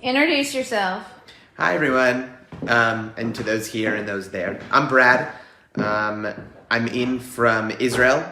Introduce yourself. Hi, everyone, and to those here and those there. I'm Brad. I'm in from Israel,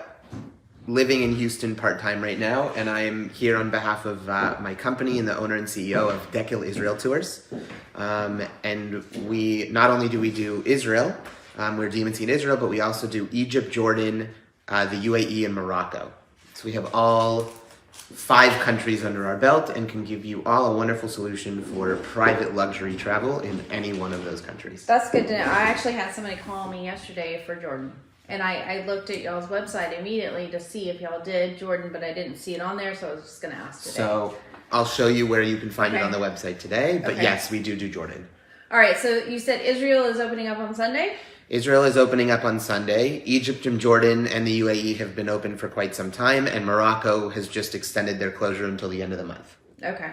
living in Houston part-time right now, and I'm here on behalf of my company and the owner and CEO of Dekil Israel Tours. And we not only do we do Israel, we're DMC in Israel, but we also do Egypt, Jordan, the UAE, and Morocco. So we have all 5 countries under our belt and can give you all a wonderful solution for private luxury travel in any one of those countries. That's good to know. I actually had somebody call me yesterday for Jordan. And I looked at y'all's website immediately to see if y'all did Jordan, but I didn't see it on there, so I was just going to ask today. So I'll show you where you can find it on the website today. But Okay. yes, we do Jordan. All right, so you said Israel is opening up on Sunday? Israel is opening up on Sunday. Egypt and Jordan and the UAE have been open for quite some time, and Morocco has just extended their closure until the end of the month. Okay.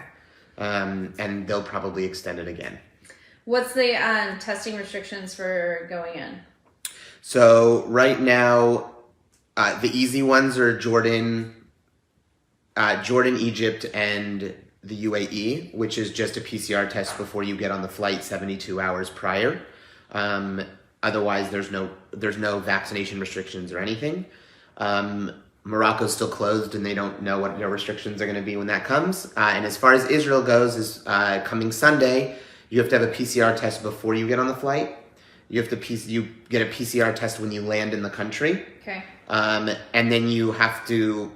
And they'll probably extend it again. What's the testing restrictions for going in? So right now, the easy ones are Jordan, Egypt, and the UAE, which is just a PCR test before you get on the flight 72 hours prior. Otherwise, there's no vaccination restrictions or anything. Morocco's still closed, and they don't know what their restrictions are going to be when that comes. And as far as Israel goes, is coming Sunday, you have to have a PCR test before you get on the flight. You get a PCR test when you land in the country. Okay. And then you have to.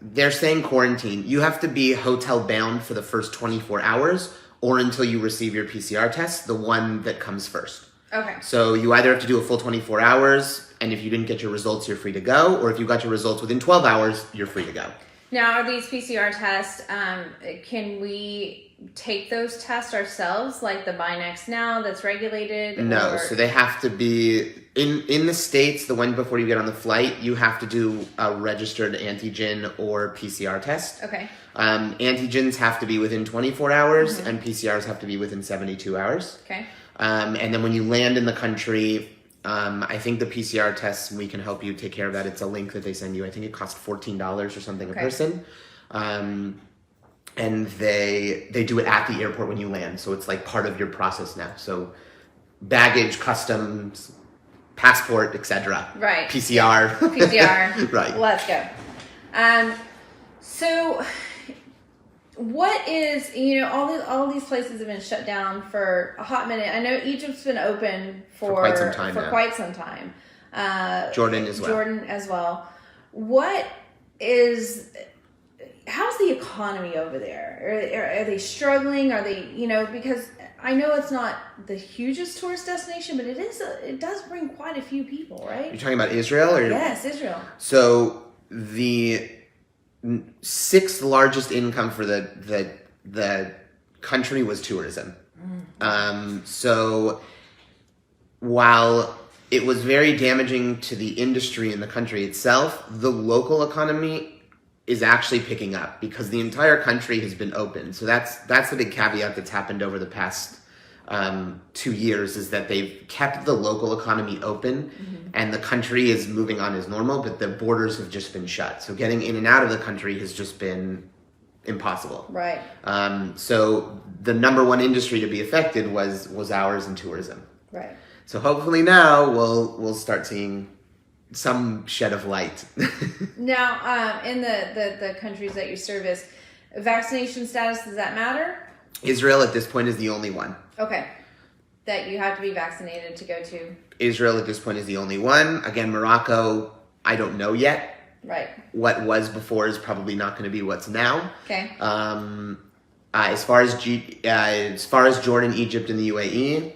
They're saying quarantine. You have to be hotel bound for the first 24 hours, or until you receive your PCR test, the one that comes first. Okay. So you either have to do a full 24 hours, and if you didn't get your results, you're free to go, or if you got your results within 12 hours, you're free to go. Now, are these PCR tests, can we take those tests ourselves, like the Binex Now that's regulated? No, so they have to be, in the States, the one before you get on the flight, you have to do a registered antigen or PCR test. Okay. Antigens have to be within 24 hours, and PCRs have to be within 72 hours. Okay. And then when you land in the country, I think the PCR tests, we can help you take care of that. It's a link that they send you. I think it costs $14 or something a person. And they do it at the airport when you land. So it's like part of your process now. So baggage, customs, passport, etc. Right. PCR. PCR. Right. Let's go. So what is, all these places have been shut down for a hot minute. I know Egypt's been open for quite some time now. quite some time. Jordan as well. How's the economy over there? Are they struggling? Are they, because I know it's not the hugest tourist destination, but it does bring quite a few people, right? You're talking about Israel? Yes, Israel. So the 6th largest income for the country was tourism. So while it was very damaging to the industry and the country itself, the local economy is actually picking up because the entire country has been open. So that's the big caveat that's happened over the past 2 years, is that they've kept the local economy open, and the country is moving on as normal, but the borders have just been shut. So getting in and out of the country has just been impossible. Right. So the number one industry to be affected was ours in tourism. Right. So hopefully now we'll start seeing some shed of light. Now, in the countries that you service, vaccination status, does that matter? Israel at this point is the only one. Okay. That you have to be vaccinated to go to. Israel at this point is the only one. Again, Morocco, I don't know yet. Right. What was before is probably not going to be what's now. Okay. As far as Jordan, Egypt, and the UAE,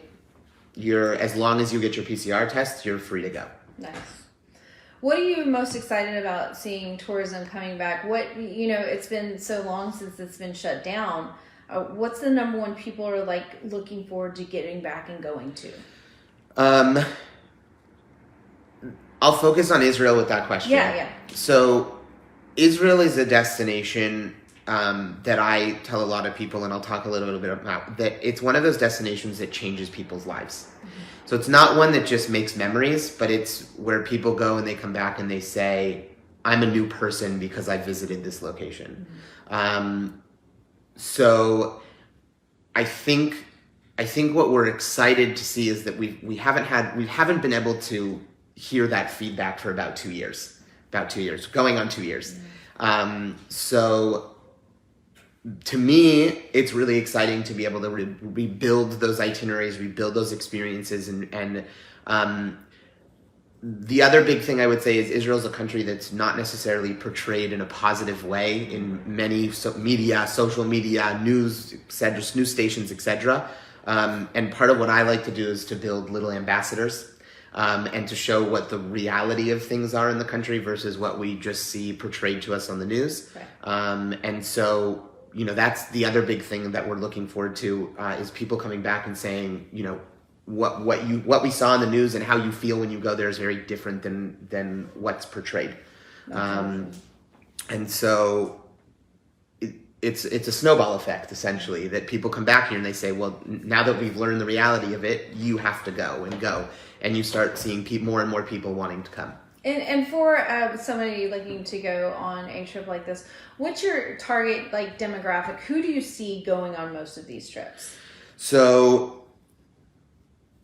as long as you get your PCR test, you're free to go. Nice. What are you most excited about seeing tourism coming back? It's been so long since it's been shut down. What's the number one people are looking forward to getting back and going to? I'll focus on Israel with that question. Yeah. So Israel is a destination that I tell a lot of people, and I'll talk a little bit about, that it's one of those destinations that changes people's lives. So it's not one that just makes memories, but it's where people go and they come back and they say, I'm a new person because I visited this location. So I think what we're excited to see is that we haven't been able to hear that feedback for about 2 years, going on 2 years. So to me, it's really exciting to be able to rebuild those itineraries, rebuild those experiences, and the other big thing I would say is Israel's a country that's not necessarily portrayed in a positive way in many social media, news, etc., news stations, etc. And part of what I like to do is to build little ambassadors and to show what the reality of things are in the country versus what we just see portrayed to us on the news. Right. And so, that's the other big thing that we're looking forward to is people coming back and saying, what we saw in the news and how you feel when you go there is very different than what's portrayed. And so it's a snowball effect, essentially, that people come back here and they say, well, now that we've learned the reality of it, you have to go. And you start seeing more and more people wanting to come. And for somebody looking to go on a trip like this, what's your target demographic? Who do you see going on most of these trips? So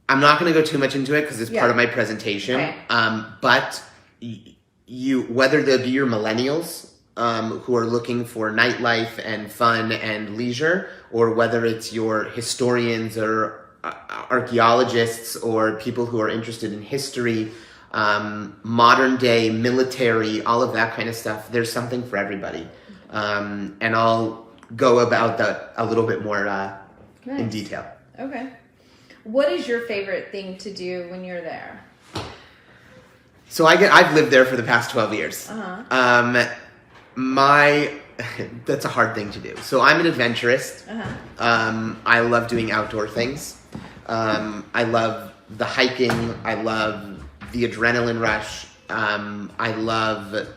I'm not going to go too much into it because it's part of my presentation. Okay. But whether they be your millennials who are looking for nightlife and fun and leisure, or whether it's your historians or archaeologists or people who are interested in history, modern day military, all of that kind of stuff, there's something for everybody. And I'll go about that a little bit more in detail. Okay. What is your favorite thing to do when you're there? So I've lived there for the past 12 years. Uh-huh. That's a hard thing to do. So I'm an adventurist. Uh-huh. I love doing outdoor things. I love the hiking. I love the adrenaline rush. I love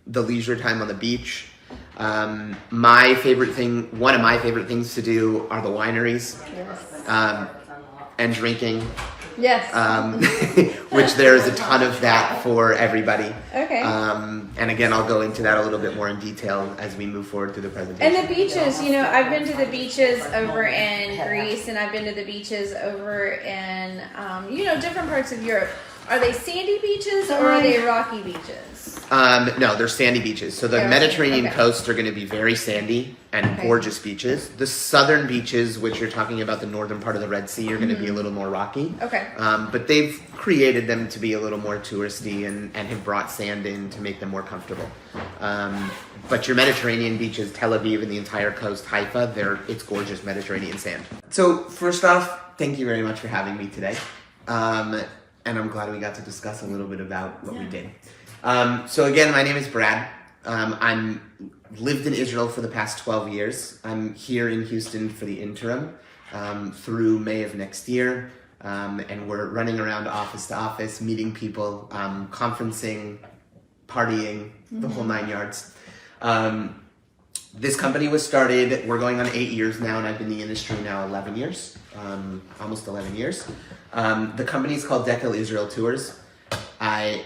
the leisure time on the beach. One of my favorite things to do are the wineries. Yes. And drinking. Yes. Which there is a ton of that for everybody. Okay. And again, I'll go into that a little bit more in detail as we move forward through the presentation. And the beaches, I've been to the beaches over in Greece, and I've been to the beaches over in, different parts of Europe. Are they sandy beaches or are they rocky beaches? No, they're sandy beaches. So the Mediterranean coasts are going to be very sandy and gorgeous beaches. The southern beaches, which you're talking about the northern part of the Red Sea, are going to be a little more rocky. Okay. But they've created them to be a little more touristy and have brought sand in to make them more comfortable. But your Mediterranean beaches, Tel Aviv and the entire coast, Haifa, it's gorgeous Mediterranean sand. So first off, thank you very much for having me today. And I'm glad we got to discuss a little bit about what we did. So again, my name is Brad. I'm lived in Israel for the past 12 years. I'm here in Houston for the interim through May of next year. And we're running around office to office, meeting people, conferencing, partying, the whole 9 yards. This company was started, we're going on 8 years now, and I've been in the industry now 11 years, almost 11 years. The company is called Dekel Israel Tours. I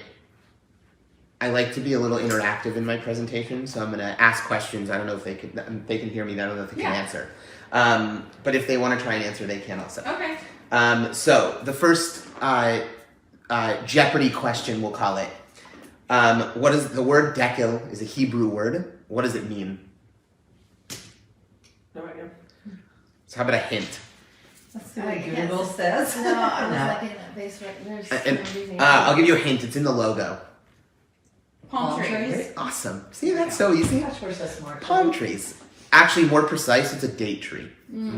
like to be a little interactive in my presentation, so I'm going to ask questions. I don't know if they can hear me. I don't know if they can answer. But if they want to try and answer, they can also. Okay. So the first Jeopardy question, we'll call it. What is the word dekel? Is a Hebrew word. What does it mean? No idea. So how about a hint? Let's see what Google says. No, I was looking at Facebook. I'll give you a hint. It's in the logo. Palm trees. Awesome. See, that's so easy. Gosh, we're so smart. Palm trees. Actually, more precise, it's a date tree.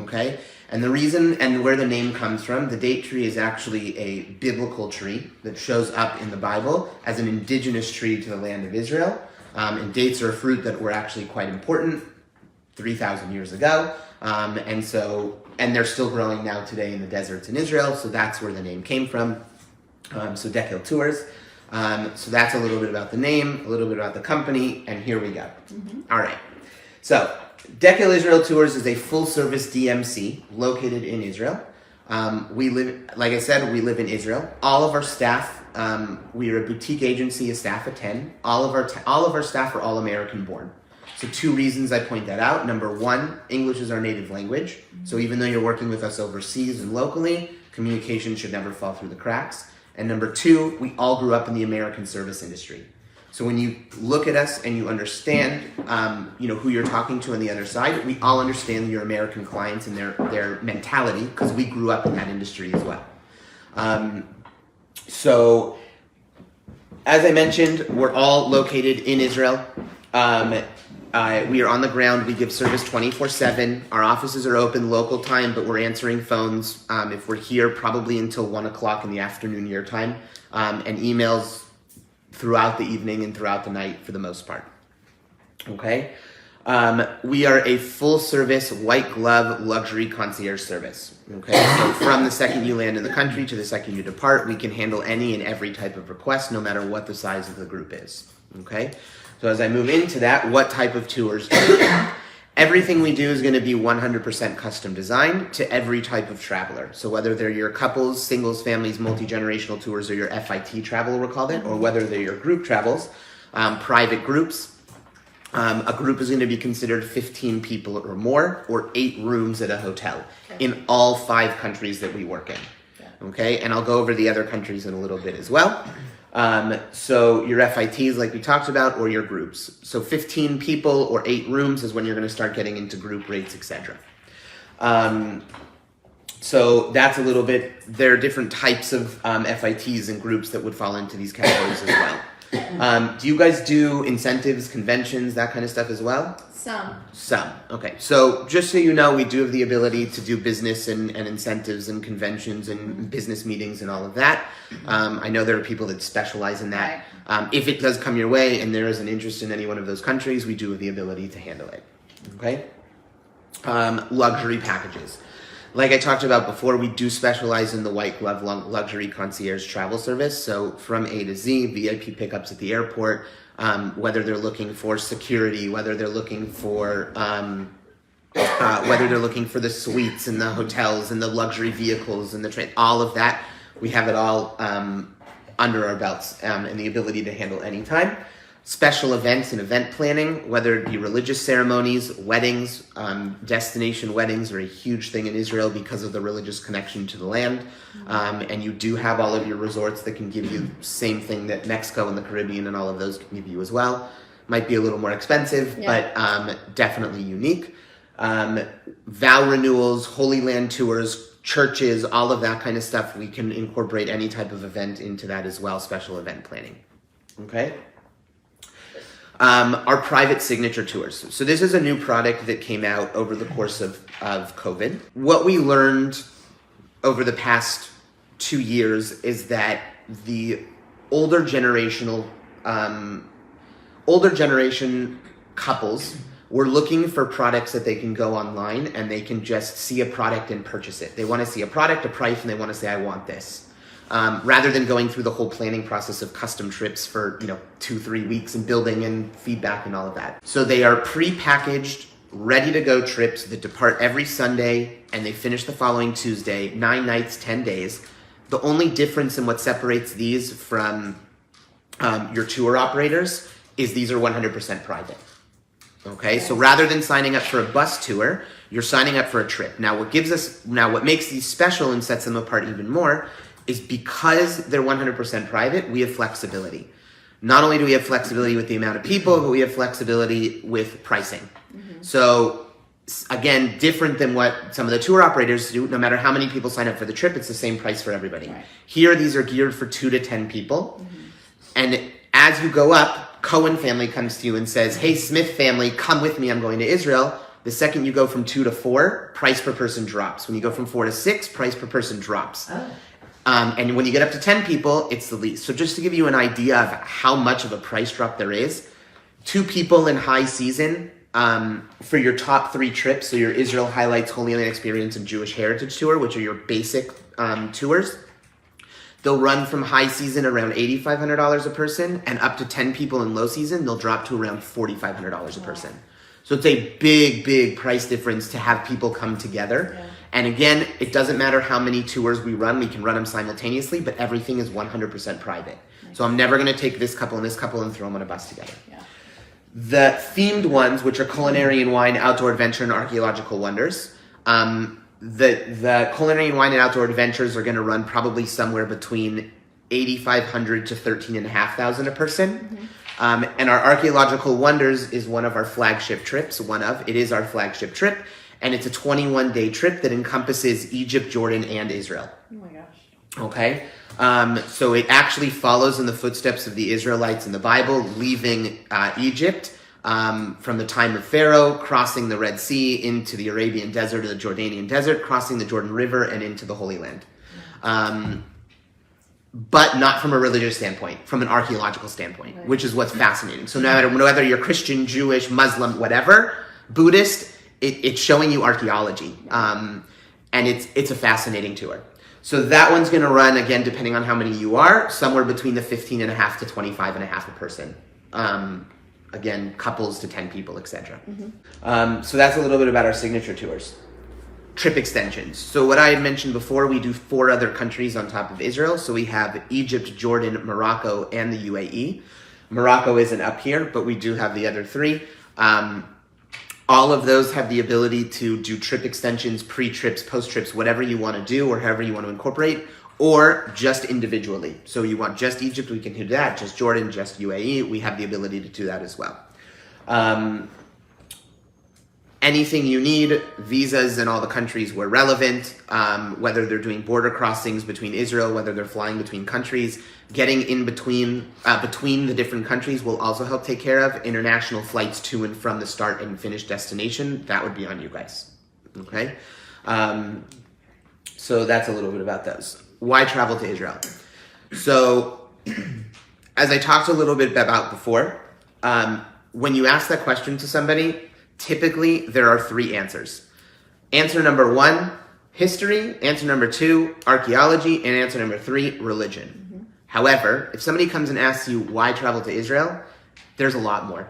Okay? And the reason and where the name comes from, the date tree is actually a biblical tree that shows up in the Bible as an indigenous tree to the land of Israel. And dates are a fruit that were actually quite important 3,000 years ago. And they're still growing now today in the deserts in Israel, so that's where the name came from. So Dekel Tours. So that's a little bit about the name, a little bit about the company, and here we go. All right. So Dekel Israel Tours is a full-service DMC located in Israel. We live in Israel. All of our staff, we are a boutique agency, a staff of 10. All of our staff are all American born. So 2 reasons I point that out. Number 1, English is our native language. So even though you're working with us overseas and locally, communication should never fall through the cracks. And number 2, we all grew up in the American service industry. So when you look at us and you understand, who you're talking to on the other side, we all understand your American clients and their mentality because we grew up in that industry as well. So, as I mentioned, we're all located in Israel. We are on the ground. We give service 24/7. Our offices are open local time, but we're answering phones if we're here probably until 1 o'clock in the afternoon your time, and emails throughout the evening and throughout the night for the most part. Okay? We are a full-service, white-glove luxury concierge service. Okay? So from the second you land in the country to the second you depart, we can handle any and every type of request, no matter what the size of the group is. Okay? So as I move into that, what type of tours do we do? Everything we do is going to be 100% custom designed to every type of traveler. So whether they're your couples, singles, families, multi-generational tours, or your FIT travel, we'll call it, or whether they're your group travels, private groups. A group is going to be considered 15 people or more, or 8 rooms at a hotel in all 5 countries that we work in. Okay, and I'll go over the other countries in a little bit as well. So your FITs, like we talked about, or your groups. So 15 people or 8 rooms is when you're going to start getting into group rates, etc. So that's a little bit, there are different types of FITs and groups that would fall into these categories as well. Do you guys do incentives, conventions, that kind of stuff as well? Some. Okay. So just so you know, we do have the ability to do business and incentives and conventions and business meetings and all of that. I know there are people that specialize in that. Right. If it does come your way and there is an interest in any one of those countries, we do have the ability to handle it. Okay? Luxury packages. Like I talked about before, we do specialize in the white glove luxury concierge travel service. So from A to Z, VIP pickups at the airport, whether they're looking for security, whether they're looking for the suites and the hotels and the luxury vehicles and the train, all of that, we have it all under our belts and the ability to handle anytime. Special events and event planning, whether it be religious ceremonies, weddings, destination weddings are a huge thing in Israel because of the religious connection to the land. And you do have all of your resorts that can give you same thing that Mexico and the Caribbean and all of those can give you as well. Might be a little more expensive, but definitely unique. Vow renewals, Holy Land tours, churches, all of that kind of stuff. We can incorporate any type of event into that as well, special event planning. Okay? Our private signature tours. So this is a new product that came out over the course of COVID. What we learned over the past 2 years is that the older generation couples were looking for products that they can go online and they can just see a product and purchase it. They want to see a product, a price, and they want to say, I want this. Rather than going through the whole planning process of custom trips for 2-3 weeks and building and feedback and all of that. So they are pre-packaged, ready to go trips that depart every Sunday and they finish the following Tuesday, 9 nights, 10 days. The only difference in what separates these from your tour operators is these are 100% private. Okay, so rather than signing up for a bus tour, you're signing up for a trip. Now what makes these special and sets them apart even more is because they're 100% private, we have flexibility. Not only do we have flexibility with the amount of people, but we have flexibility with pricing. Mm-hmm. So again, different than what some of the tour operators do. No matter how many people sign up for the trip, it's the same price for everybody. Right. Here, these are geared for 2 to 10 people. Mm-hmm. And as you go up, Cohen family comes to you and says, hey, Smith family, come with me, I'm going to Israel. The second you go from 2 to 4, price per person drops. When you go from 4 to 6, price per person drops. Oh. And when you get up to 10 people, it's the least. So just to give you an idea of how much of a price drop there is, 2 people in high season for your top 3 trips, so your Israel Highlights, Holy Land Experience, and Jewish Heritage Tour, which are your basic tours, they'll run from high season around $8,500 a person, and up to 10 people in low season, they'll drop to around $4,500 a person. So it's a big, big price difference to have people come together. Yeah. And again, it doesn't matter how many tours we can run them simultaneously, but everything is 100% private. Nice. So I'm never going to take this couple and throw them on a bus together. Yeah. The themed ones, which are culinary and wine, outdoor adventure, and archaeological wonders. The culinary and wine and outdoor adventures are going to run probably somewhere between 8,500 to 13,500 a person. And our archaeological wonders is one of our flagship trips. It is our flagship trip, and it's a 21-day trip that encompasses Egypt, Jordan, and Israel. Oh my gosh. Okay, so it actually follows in the footsteps of the Israelites in the Bible, leaving Egypt from the time of Pharaoh, crossing the Red Sea into the Arabian Desert or the Jordanian Desert, crossing the Jordan River and into the Holy Land. But not from a religious standpoint, from an archaeological standpoint, Right. which is what's fascinating. So no matter whether you're Christian, Jewish, Muslim, whatever, Buddhist, it's showing you archaeology. And it's a fascinating tour. So that one's going to run, again, depending on how many you are, somewhere between the 15.5 to 25.5 a person. Again, couples to 10 people, etc. So that's a little bit about our signature tours. Trip extensions. So what I had mentioned before, we do 4 other countries on top of Israel. So we have Egypt, Jordan, Morocco, and the UAE. Morocco isn't up here, but we do have the other 3. All of those have the ability to do trip extensions, pre-trips, post-trips, whatever you want to do or however you want to incorporate, or just individually. So you want just Egypt, we can do that. Just Jordan, just UAE, we have the ability to do that as well. Anything you need, visas in all the countries where relevant, whether they're doing border crossings between Israel, whether they're flying between countries, getting in between the different countries will also help take care of. International flights to and from the start and finish destination, that would be on you guys. Okay? So that's a little bit about those. Why travel to Israel? So, as I talked a little bit about before, when you ask that question to somebody, typically there are 3 answers. Answer number 1, history. Answer number 2, archaeology. And answer number 3, religion. However, if somebody comes and asks you why travel to Israel, there's a lot more.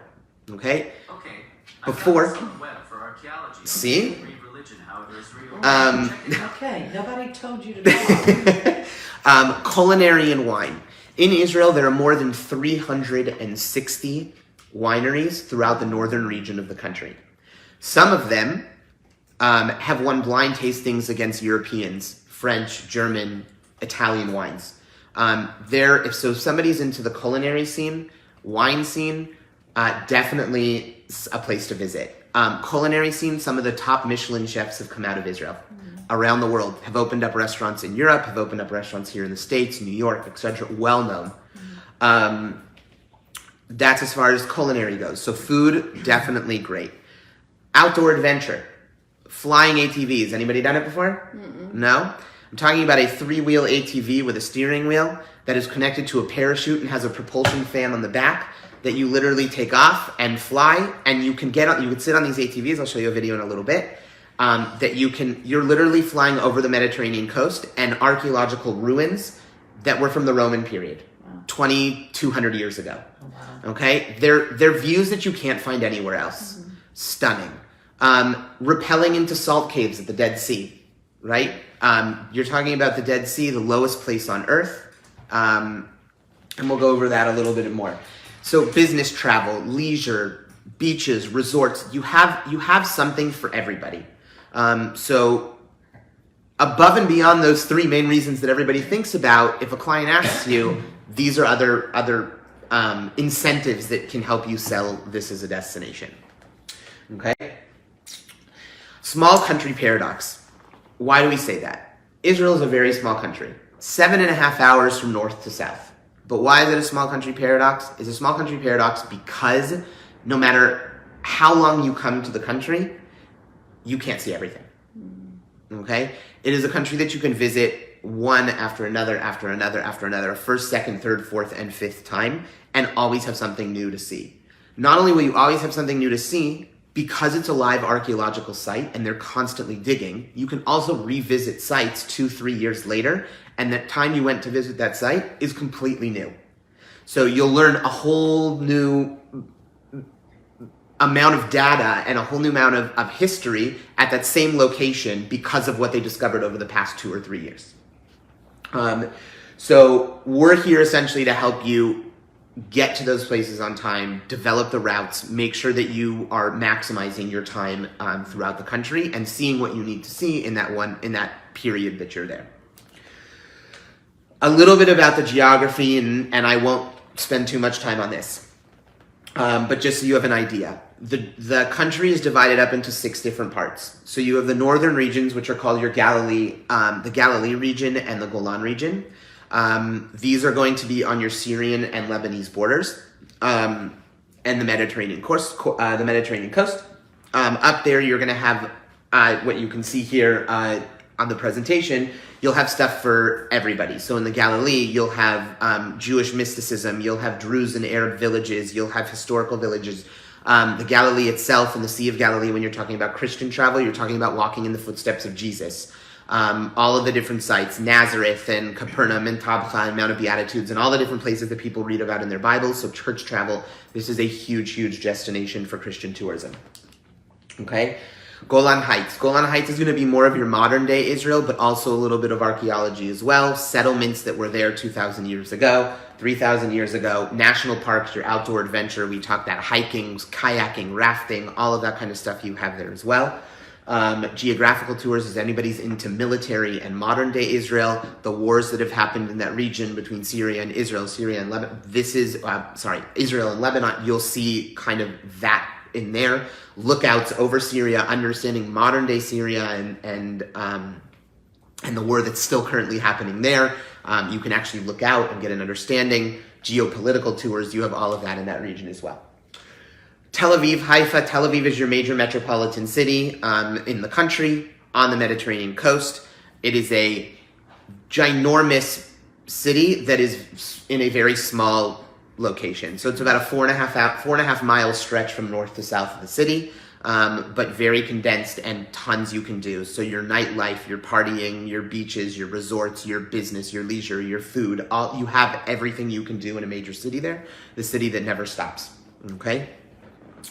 Okay? Okay. Before- I found this on the web for archaeology. See? Read religion, however, Israel. Check it out. Okay, nobody told you to talk. Culinary and wine. In Israel, there are more than 360 wineries throughout the northern region of the country. Some of them have won blind tastings against Europeans, French, German, Italian wines. If somebody's into the culinary scene, wine scene, definitely a place to visit. Culinary scene, some of the top Michelin chefs have come out of Israel. Around the world, have opened up restaurants in Europe, have opened up restaurants here in the States, New York, etc. Well known. That's as far as culinary goes. So food, definitely great. Outdoor adventure. Flying ATVs. Anybody done it before? No? I'm talking about a 3-wheel ATV with a steering wheel that is connected to a parachute and has a propulsion fan on the back that you literally take off and fly, and you can sit on these ATVs. I'll show you a video in a little bit. You're literally flying over the Mediterranean coast and archaeological ruins that were from the Roman period. 2,200 years ago. Oh, wow. Okay? They're views that you can't find anywhere else. Stunning. Rappelling into salt caves at the Dead Sea, right? You're talking about the Dead Sea, the lowest place on earth. And we'll go over that a little bit more. So business travel, leisure, beaches, resorts, you have something for everybody. So above and beyond those 3 main reasons that everybody thinks about, if a client asks you, these are other incentives that can help you sell this as a destination. Okay? Small country paradox. Why do we say that? Israel is a very small country. 7.5 hours from north to south. But why is it a small country paradox? It's a small country paradox because no matter how long you come to the country, you can't see everything. Okay? It is a country that you can visit one after another, after another, after another, first, second, third, fourth, and fifth time, and always have something new to see. Not only will you always have something new to see, because it's a live archaeological site and they're constantly digging, you can also revisit sites 2-3 years later, and that time you went to visit that site is completely new. So you'll learn a whole new amount of data and a whole new amount of history at that same location because of what they discovered over the past 2 or 3 years. So we're here essentially to help you get to those places on time, develop the routes, make sure that you are maximizing your time throughout the country and seeing what you need to see in that period that you're there. A little bit about the geography, and I won't spend too much time on this, but just so you have an idea. The country is divided up into 6 different parts. So you have the northern regions, which are called your Galilee, the Galilee region and the Golan region. These are going to be on your Syrian and Lebanese borders, and the Mediterranean coast. Up there, you're going to have what you can see here on the presentation. You'll have stuff for everybody. So in the Galilee, you'll have Jewish mysticism. You'll have Druze and Arab villages. You'll have historical villages. The Galilee itself and the Sea of Galilee, when you're talking about Christian travel, you're talking about walking in the footsteps of Jesus. All of the different sites, Nazareth and Capernaum and Tabcha and Mount of Beatitudes and all the different places that people read about in their Bibles. So church travel, this is a huge, huge destination for Christian tourism. Okay? Golan Heights. Golan Heights is going to be more of your modern day Israel, but also a little bit of archaeology as well. Settlements that were there 2,000 years ago, 3,000 years ago. National parks, your outdoor adventure. We talked about hiking, kayaking, rafting, all of that kind of stuff you have there as well. Geographical tours, as anybody's into military and modern day Israel, the wars that have happened in that region between Syria and Israel, Syria and Lebanon. Israel and Lebanon. You'll see kind of that in there. Lookouts over Syria, understanding modern day Syria and the war that's still currently happening there. You can actually look out and get an understanding. Geopolitical tours, you have all of that in that region as well. Tel Aviv, Haifa. Tel Aviv is your major metropolitan city in the country on the Mediterranean coast. It is a ginormous city that is in a very small location. So it's about a 4.5 mile stretch from north to south of the city, but very condensed and tons you can do. So your nightlife, your partying, your beaches, your resorts, your business, your leisure, your food, you have everything you can do in a major city there. The city that never stops. Okay?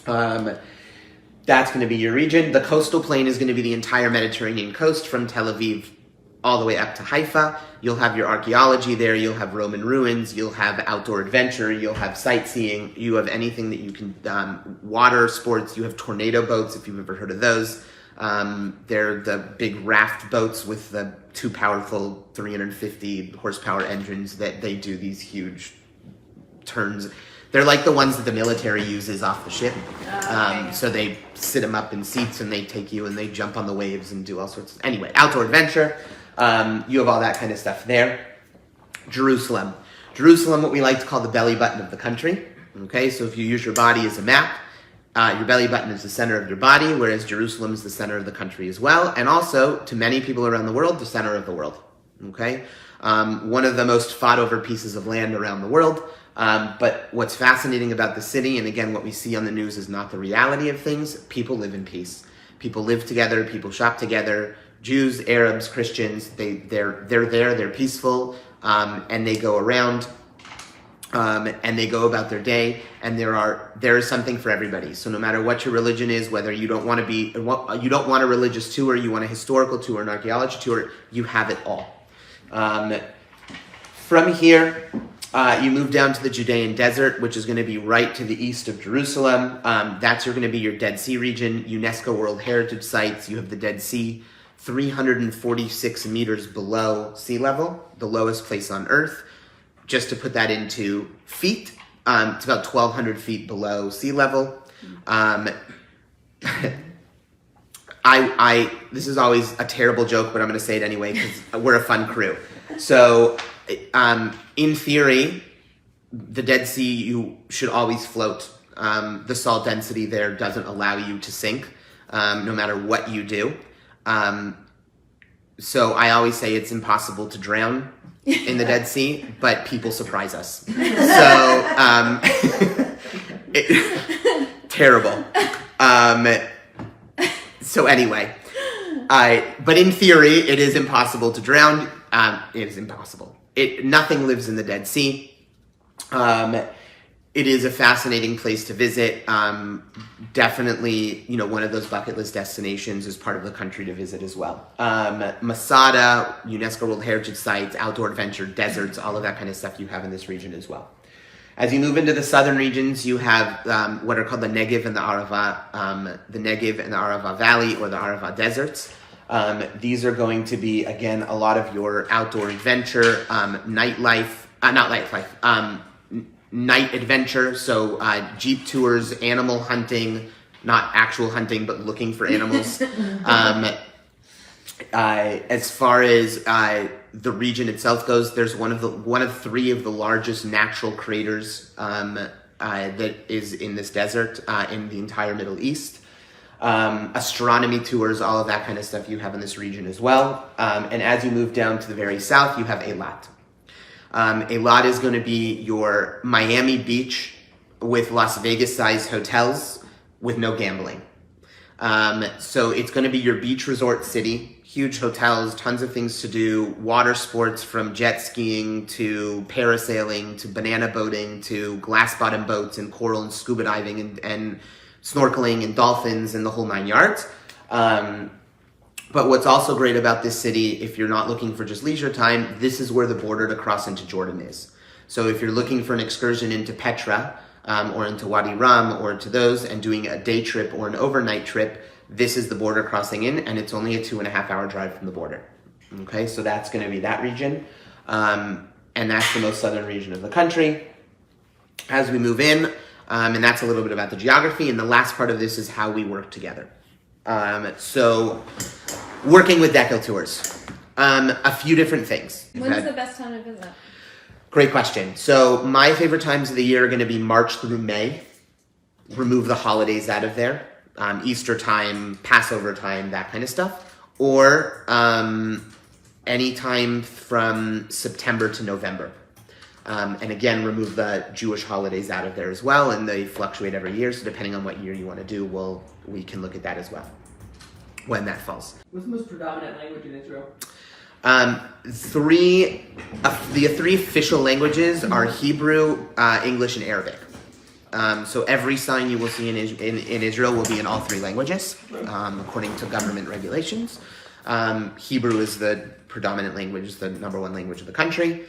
That's going to be your region. The coastal plain is going to be the entire Mediterranean coast from Tel Aviv all the way up to Haifa. You'll have your archaeology there. You'll have Roman ruins. You'll have outdoor adventure. You'll have sightseeing. You have anything that you can, water sports. You have tornado boats, if you've ever heard of those. They're the big raft boats with the 2 powerful 350 horsepower engines that they do these huge turns. They're like the ones that the military uses off the ship. Okay. So they sit them up in seats and they take you and they jump on the waves and do all sorts of... Anyway, outdoor adventure. You have all that kind of stuff there. Jerusalem. Jerusalem, what we like to call the belly button of the country. Okay, so if you use your body as a map, your belly button is the center of your body, whereas Jerusalem is the center of the country as well. And also, to many people around the world, the center of the world. Okay? One of the most fought over pieces of land around the world. But what's fascinating about the city, and again, what we see on the news is not the reality of things. People live in peace. People live together. People shop together. Jews, Arabs, Christians, they're there. They're peaceful, and they go around, and they go about their day. And there is something for everybody. So no matter what your religion is, whether you don't want a religious tour, you want a historical tour, an archaeology tour, you have it all. From here, you move down to the Judean desert, which is going to be right to the east of Jerusalem. That's going to be your Dead Sea region, UNESCO World Heritage Sites. You have the Dead Sea, 346 meters below sea level, the lowest place on Earth. Just to put that into feet, it's about 1,200 feet below sea level. This is always a terrible joke, but I'm going to say it anyway because we're a fun crew. So, in theory, the Dead Sea, you should always float. The salt density there doesn't allow you to sink, no matter what you do. So I always say it's impossible to drown in the Dead Sea, but people surprise us. So, terrible. So anyway, but in theory, it is impossible to drown. It is impossible. Nothing lives in the Dead Sea. It is a fascinating place to visit. Definitely, one of those bucket list destinations is part of the country to visit as well. Masada, UNESCO World Heritage Sites, outdoor adventure, deserts, all of that kind of stuff you have in this region as well. As you move into the southern regions, you have what are called the Negev and the Arava Valley or the Arava deserts. These are going to be, again, a lot of your outdoor adventure, night adventure. So jeep tours, animal hunting, not actual hunting, but looking for animals. As far as the region itself goes, there's one of three of the largest natural craters that is in this desert in the entire Middle East. Astronomy tours, all of that kind of stuff you have in this region as well. And as you move down to the very south, you have Eilat. Eilat is going to be your Miami Beach with Las Vegas-sized hotels with no gambling. So it's going to be your beach resort city. Huge hotels, tons of things to do, water sports from jet skiing to parasailing to banana boating to glass bottom boats and coral and scuba diving and snorkeling and dolphins and the whole 9 yards. But what's also great about this city, if you're not looking for just leisure time, this is where the border to cross into Jordan is. So if you're looking for an excursion into Petra or into Wadi Rum or to those and doing a day trip or an overnight trip, this is the border crossing in, and it's only a 2.5 hour drive from the border. Okay, so that's going to be that region. And that's the most southern region of the country. As we move in, and that's a little bit about the geography, and the last part of this is how we work together. So, working with Deco Tours. A few different things. When's the best time to visit? Great question. So, my favorite times of the year are going to be March through May. Remove the holidays out of there. Easter time, Passover time, that kind of stuff. Or anytime from September to November. And again, remove the Jewish holidays out of there as well, and they fluctuate every year, so depending on what year you want to do, we can look at that as well, when that falls. What's the most predominant language in Israel? The three official languages are Hebrew, English, and Arabic. So every sign you will see in Israel will be in all three languages, according to government regulations. Hebrew is the predominant language, the number one language of the country.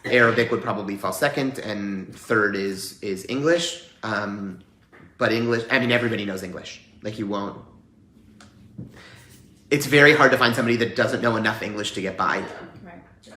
Arabic would probably fall second, and third is English. But English, I mean, everybody knows English. Like, you won't. It's very hard to find somebody that doesn't know enough English to get by.